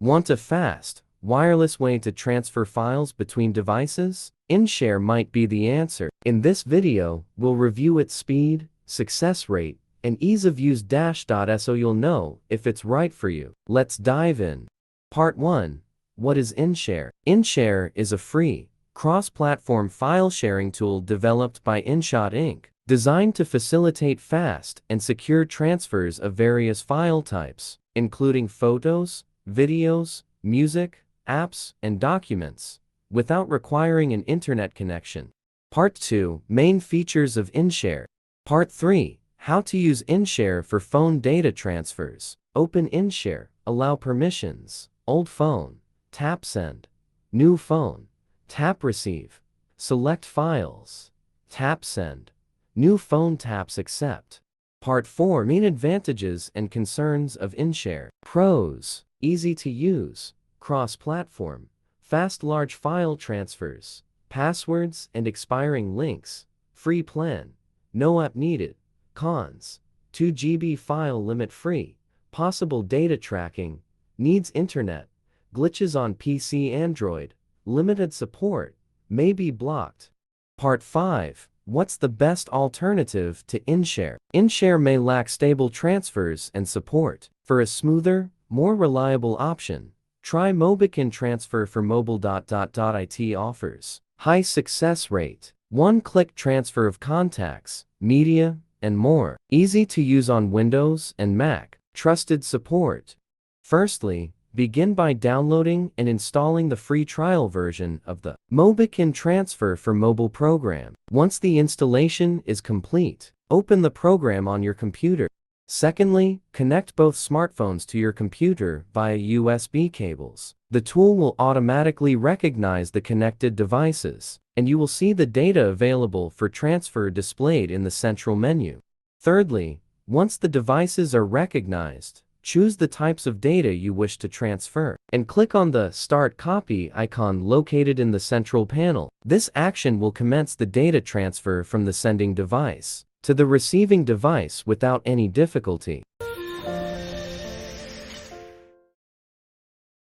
Want a fast, wireless way to transfer files between devices? InShare might be the answer. In this video, we'll review its speed, success rate, and ease of use so you'll know if it's right for you. Let's dive in. Part 1. What is InShare? InShare is a free, cross-platform file sharing tool developed by InShare Inc., designed to facilitate fast and secure transfers of various file types, including photos, videos, music, apps, and documents, without requiring an internet connection. Part 2. Main features of InShare. Part 3. How to use InShare for phone data transfers. Open InShare, allow permissions, old phone, tap send, new phone, tap receive, select files, tap send, new phone taps accept. Part 4. Main advantages and concerns of InShare. Pros: easy to use, cross-platform, fast large file transfers, passwords and expiring links, free plan, no app needed. Cons: 2 GB file limit free, possible data tracking, needs internet, glitches on PC Android, limited support, may be blocked. Part 5. What's the best alternative to InShare? InShare may lack stable transfers and support. For a smoother, more reliable option, try Mobican Transfer for mobile. It offers high success rate, one-click transfer of contacts, media, and more. Easy to use on Windows and Mac. Trusted support. Firstly, begin by downloading and installing the free trial version of the Mobican Transfer for Mobile program. Once the installation is complete, open the program on your computer. Secondly, connect both smartphones to your computer via USB cables. The tool will automatically recognize the connected devices, and you will see the data available for transfer displayed in the central menu. Thirdly, once the devices are recognized, choose the types of data you wish to transfer, and click on the Start Copy icon located in the central panel. This action will commence the data transfer from the sending device to the receiving device without any difficulty.